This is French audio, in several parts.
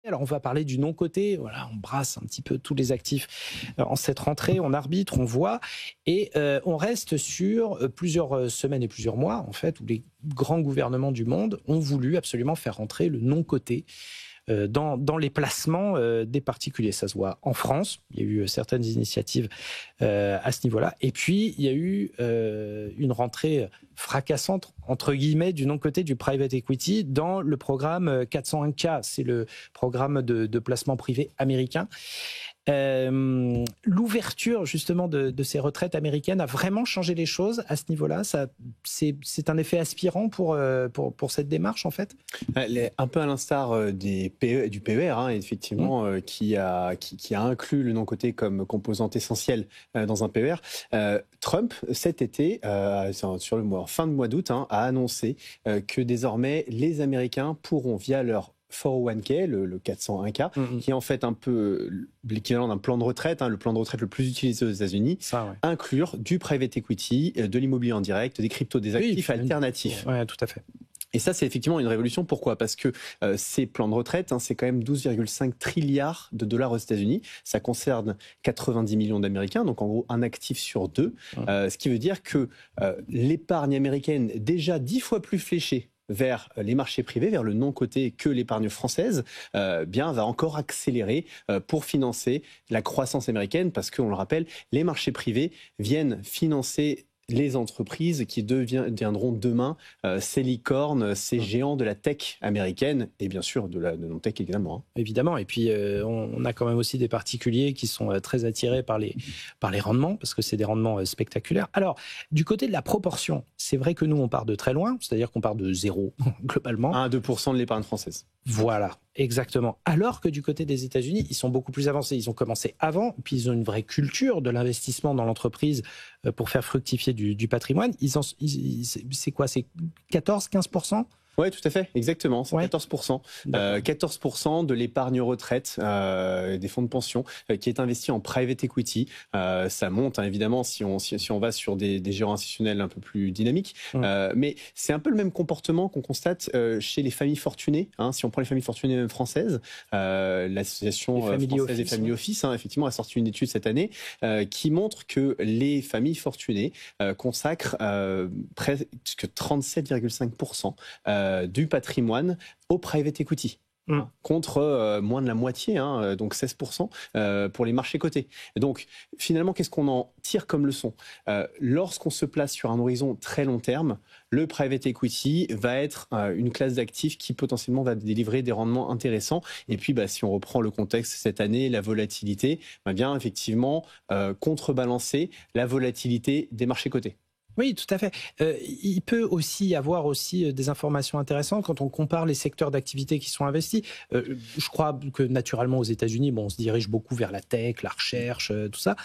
Alors, on va parler du non-coté. Voilà, on brasse un petit peu tous les actifs en cette rentrée. On arbitre, on voit. Et on reste sur plusieurs semaines et plusieurs mois, en fait, où les grands gouvernements du monde ont voulu absolument faire rentrer le non-coté dans les placements des particuliers. Ça se voit en France. Il y a eu certaines initiatives à ce niveau-là. Et puis, il y a eu une rentrée fracassante, entre guillemets, du non-coté du private equity dans le programme 401K. C'est le programme de placement privé américain. L'ouverture justement de ces retraites américaines a vraiment changé les choses à ce niveau-là. C'est un effet aspirant pour cette démarche en fait. Un peu à l'instar du PER, hein, effectivement, qui a inclus le non-coté comme composante essentielle dans un PER. Trump cet été, fin de mois d'août, a annoncé que désormais les Américains pourront via leur 401K, le 401K, qui est en fait un peu l'équivalent d'un plan de retraite, le plan de retraite le plus utilisé aux États-Unis, inclure du private equity, de l'immobilier en direct, des cryptos, des actifs alternatifs. Oui, tout à fait. Et ça, c'est effectivement une révolution. Pourquoi ? Parce que ces plans de retraite, c'est quand même 12,5 trilliards de dollars aux États-Unis. Ça concerne 90 millions d'Américains, donc en gros un actif sur deux. Ce qui veut dire que l'épargne américaine, déjà 10 fois plus fléchée vers les marchés privés, vers le non-coté que l'épargne française, va encore accélérer pour financer la croissance américaine, parce qu'on le rappelle, les marchés privés viennent financer les entreprises qui deviendront demain ces licornes, ces géants de la tech américaine et bien sûr de non-tech également. Évidemment, et puis on a quand même aussi des particuliers qui sont très attirés par les rendements, parce que c'est des rendements spectaculaires. Alors, du côté de la proportion, c'est vrai que nous, on part de très loin, c'est-à-dire qu'on part de zéro, globalement. 1 à 2% de l'épargne française. Voilà, exactement. Alors que du côté des États-Unis, ils sont beaucoup plus avancés. Ils ont commencé avant, puis ils ont une vraie culture de l'investissement dans l'entreprise pour faire fructifier du patrimoine. C'est quoi ? C'est 14-15% ? Oui, tout à fait, exactement, c'est 14%. 14% de l'épargne retraite des fonds de pension qui est investi en private equity. Ça monte, évidemment, si on va sur des gérants institutionnels un peu plus dynamiques. Mais c'est un peu le même comportement qu'on constate chez les familles fortunées. Si on prend les familles fortunées même françaises, l'association française des family office, effectivement, a sorti une étude cette année qui montre que les familles fortunées consacrent presque 37,5% du patrimoine au private equity. Contre moins de la moitié, donc 16% pour les marchés cotés. Donc finalement, qu'est-ce qu'on en tire comme leçon ? Lorsqu'on se place sur un horizon très long terme, le private equity va être une classe d'actifs qui potentiellement va délivrer des rendements intéressants. Et puis, si on reprend le contexte cette année, la volatilité va bien effectivement contrebalancer la volatilité des marchés cotés. Oui, tout à fait. Il peut aussi y avoir des informations intéressantes quand on compare les secteurs d'activité qui sont investis. Je crois que naturellement aux États-Unis, on se dirige beaucoup vers la tech, la recherche, tout ça.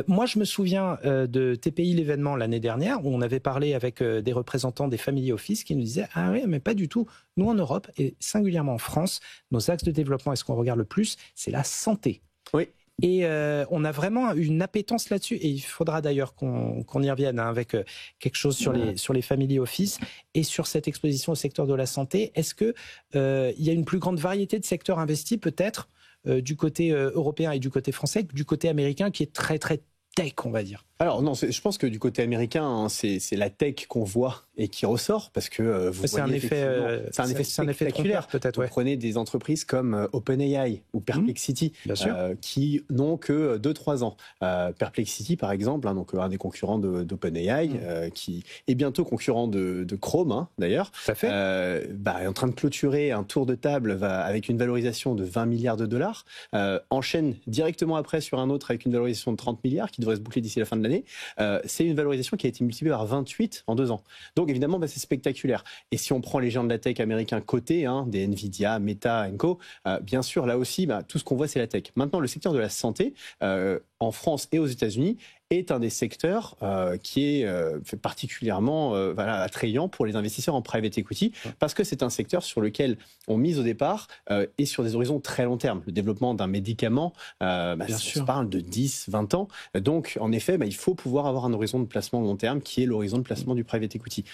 Moi, je me souviens de TPI l'événement l'année dernière où on avait parlé avec des représentants des family office qui nous disaient « Ah oui, mais pas du tout. Nous, en Europe et singulièrement en France, nos axes de développement et ce qu'on regarde le plus, c'est la santé. » Oui. Et on a vraiment une appétence là-dessus. Et il faudra d'ailleurs qu'on y revienne avec quelque chose sur les family office et sur cette exposition au secteur de la santé. Est-ce que il y a une plus grande variété de secteurs investis peut-être du côté européen et du côté français que du côté américain qui est très très tech, on va dire? Alors non, je pense que du côté américain, c'est la tech qu'on voit et qui ressort parce que c'est un effet spectaculaire peut-être. Vous prenez des entreprises comme OpenAI ou Perplexity qui n'ont que 2-3 ans. Perplexity par exemple, donc un des concurrents d'OpenAI qui est bientôt concurrent de Chrome d'ailleurs, est en train de clôturer un tour de table avec une valorisation de 20 milliards de dollars, enchaîne directement après sur un autre avec une valorisation de 30 milliards qui devrait se boucler d'ici la fin de l'année. C'est une valorisation qui a été multipliée par 28 en 2 ans. Donc évidemment, c'est spectaculaire. Et si on prend les géants de la tech américains cotés, des Nvidia, Meta, Co, bien sûr, là aussi, tout ce qu'on voit, c'est la tech. Maintenant, le secteur de la santé, en France et aux États-Unis, est un des secteurs qui est particulièrement attrayant pour les investisseurs en private equity, parce que c'est un secteur sur lequel on mise au départ et sur des horizons très long terme. Le développement d'un médicament, on se parle de 10, 20 ans. Donc, en effet, il faut pouvoir avoir un horizon de placement long terme qui est l'horizon de placement du private equity.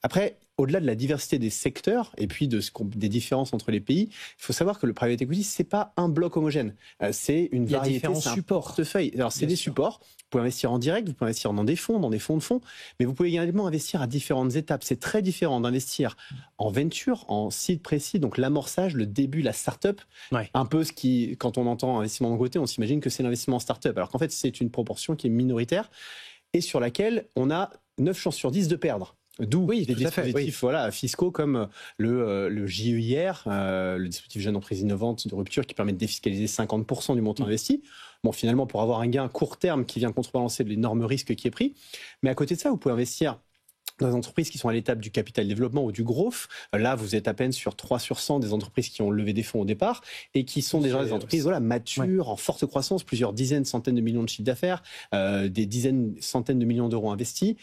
Après, au-delà de la diversité des secteurs et puis des différences entre les pays, il faut savoir que le private equity, c'est pas un bloc homogène. C'est une variété, c'est un portefeuille. Alors, c'est des supports. Vous pouvez investir en direct, vous pouvez investir dans des fonds de fonds, mais vous pouvez également investir à différentes étapes. C'est très différent d'investir en venture, en seed pré-seed, donc l'amorçage, le début, la start-up. Ouais. Un peu ce qui, quand on entend investissement de côté, on s'imagine que c'est l'investissement en start-up, alors qu'en fait, c'est une proportion qui est minoritaire et sur laquelle on a 9 chances sur 10 de perdre. D'où des dispositifs fiscaux comme le JEIR, le dispositif Jeune Entreprise Innovante de rupture qui permet de défiscaliser 50% du montant investi. Bon, finalement, pour avoir un gain court terme qui vient contrebalancer l'énorme risque qui est pris. Mais à côté de ça, vous pouvez investir dans des entreprises qui sont à l'étape du capital développement ou du growth. Là, vous êtes à peine sur 3 sur 100 des entreprises qui ont levé des fonds au départ et qui sont déjà des entreprises matures, en forte croissance, plusieurs dizaines, centaines de millions de chiffres d'affaires, des dizaines, centaines de millions d'euros investis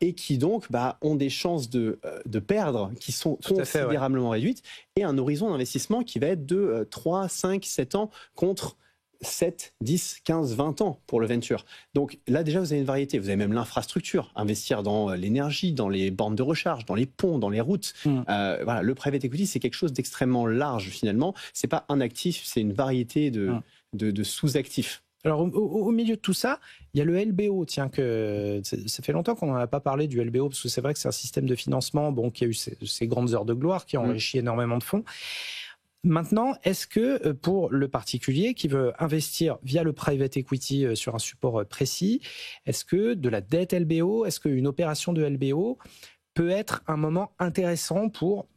et qui donc ont des chances de perdre qui sont considérablement réduites et un horizon d'investissement qui va être de 3, 5, 7 ans contre 7, 10, 15, 20 ans pour le venture. Donc là, déjà, vous avez une variété. Vous avez même l'infrastructure. Investir dans l'énergie, dans les bornes de recharge, dans les ponts, dans les routes. Le private equity, c'est quelque chose d'extrêmement large, finalement. C'est pas un actif, c'est une variété de sous-actifs. Alors, au milieu de tout ça, il y a le LBO. Tiens, ça fait longtemps qu'on n'en a pas parlé du LBO, parce que c'est vrai que c'est un système de financement qui a eu ses grandes heures de gloire, qui a enrichi énormément de fonds. Maintenant, est-ce que pour le particulier qui veut investir via le private equity sur un support précis, est-ce que de la dette LBO, est-ce qu'une opération de LBO peut être un moment intéressant pour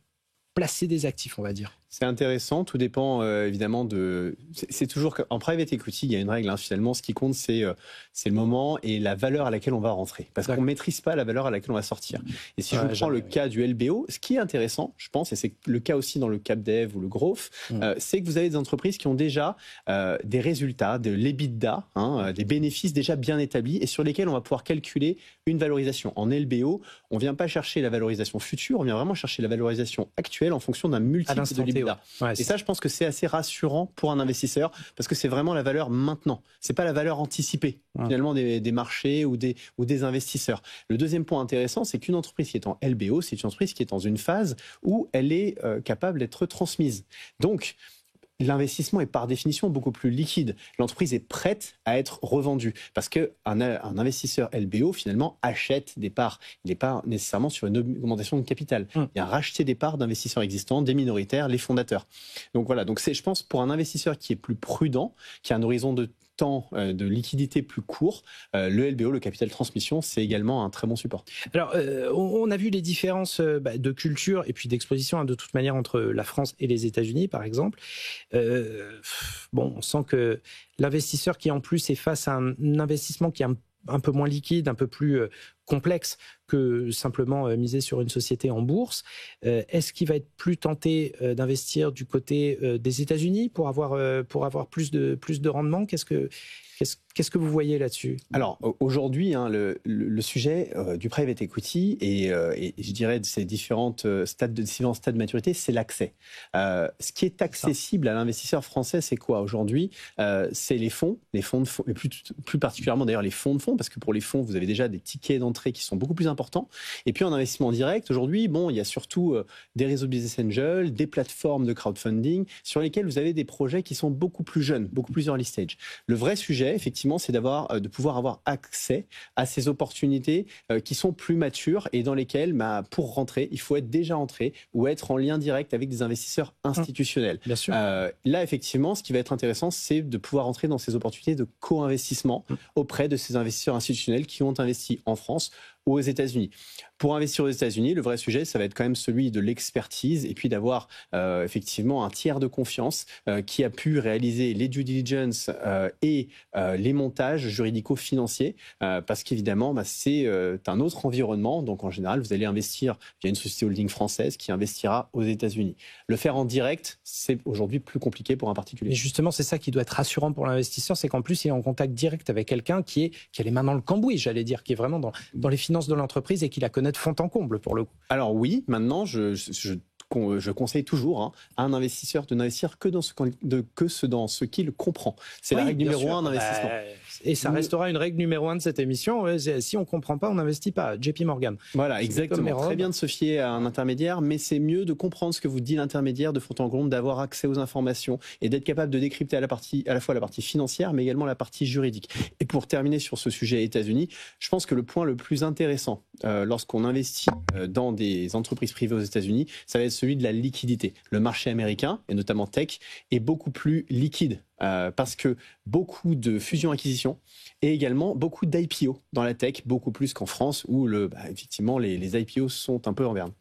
placer des actifs, on va dire? C'est intéressant, tout dépend évidemment de... C'est toujours qu'en private equity, il y a une règle, finalement, ce qui compte, c'est le moment et la valeur à laquelle on va rentrer. Parce qu'on ne maîtrise pas la valeur à laquelle on va sortir. Et si je prends le cas du LBO, ce qui est intéressant, je pense, et c'est le cas aussi dans le CapDev ou le Growth, c'est que vous avez des entreprises qui ont déjà des résultats, de l'EBITDA, des bénéfices déjà bien établis et sur lesquels on va pouvoir calculer une valorisation. En LBO, on ne vient pas chercher la valorisation future, on vient vraiment chercher la valorisation actuelle en fonction d'un multiple de l'EBITDA. Et ça, je pense que c'est assez rassurant pour un investisseur parce que c'est vraiment la valeur maintenant. C'est pas la valeur anticipée finalement des marchés ou des investisseurs. Le deuxième point intéressant, c'est qu'une entreprise qui est en LBO, c'est une entreprise qui est dans une phase où elle est capable d'être transmise. Donc, l'investissement est par définition beaucoup plus liquide. L'entreprise est prête à être revendue parce qu'un investisseur LBO, finalement, achète des parts. Il n'est pas nécessairement sur une augmentation de capital. Il a racheté des parts d'investisseurs existants, des minoritaires, les fondateurs. Donc voilà, donc c'est, je pense, pour un investisseur qui est plus prudent, qui a un horizon de temps de liquidité plus court, le LBO, le capital transmission, c'est également un très bon support. Alors, on a vu les différences de culture et puis d'exposition de toute manière entre la France et les États-Unis, par exemple. On sent que l'investisseur qui en plus est face à un investissement qui est un peu moins liquide, un peu plus complexe que simplement miser sur une société en bourse. Est-ce qu'il va être plus tenté d'investir du côté des États-Unis pour avoir plus de rendement? Qu'est-ce que vous voyez là-dessus? Alors aujourd'hui, le sujet du private equity et je dirais de ces différents stades de maturité, c'est l'accès. Ce qui est accessible à l'investisseur français, c'est quoi aujourd'hui? C'est les fonds de fonds, et plus particulièrement d'ailleurs les fonds de fonds, parce que pour les fonds, vous avez déjà des tickets d'entrée qui sont beaucoup plus importants. Et puis en investissement direct, aujourd'hui, il y a surtout des réseaux de business angels, des plateformes de crowdfunding sur lesquelles vous avez des projets qui sont beaucoup plus jeunes, beaucoup plus early stage. Le vrai sujet, effectivement, c'est de pouvoir avoir accès à ces opportunités qui sont plus matures et dans lesquelles, pour rentrer, il faut être déjà entré ou être en lien direct avec des investisseurs institutionnels. Bien sûr. Là, effectivement, ce qui va être intéressant, c'est de pouvoir entrer dans ces opportunités de co-investissement auprès de ces investisseurs institutionnels qui ont investi en France ou aux États-Unis. Pour investir aux États-Unis, le vrai sujet, ça va être quand même celui de l'expertise et puis d'avoir effectivement un tiers de confiance qui a pu réaliser les due diligence et les montages juridico-financiers parce qu'évidemment, c'est un autre environnement. Donc en général, vous allez investir via une société holding française qui investira aux États-Unis. Le faire en direct, c'est aujourd'hui plus compliqué pour un particulier. Et justement, c'est ça qui doit être rassurant pour l'investisseur, c'est qu'en plus, il est en contact direct avec quelqu'un qui a les mains dans le cambouis, j'allais dire, qui est vraiment dans les finances de l'entreprise et qui la connaît de fond en comble pour le coup. Alors oui, maintenant, je conseille toujours à un investisseur de n'investir que dans ce qu'il comprend. C'est la règle numéro 1 d'investissement. Et ça restera une règle numéro 1 de cette émission. Si on ne comprend pas, on n'investit pas. JP Morgan. Voilà, exactement. Très bien de se fier à un intermédiaire, mais c'est mieux de comprendre ce que vous dit l'intermédiaire de fond en comble, d'avoir accès aux informations et d'être capable de décrypter à la fois la partie financière, mais également la partie juridique. Et pour terminer sur ce sujet États-Unis, je pense que le point le plus intéressant lorsqu'on investit dans des entreprises privées aux États-Unis, ça va être celui de la liquidité. Le marché américain, et notamment tech, est beaucoup plus liquide. Parce que beaucoup de fusions-acquisitions et également beaucoup d'IPO dans la tech, beaucoup plus qu'en France où effectivement les IPO sont un peu en berne.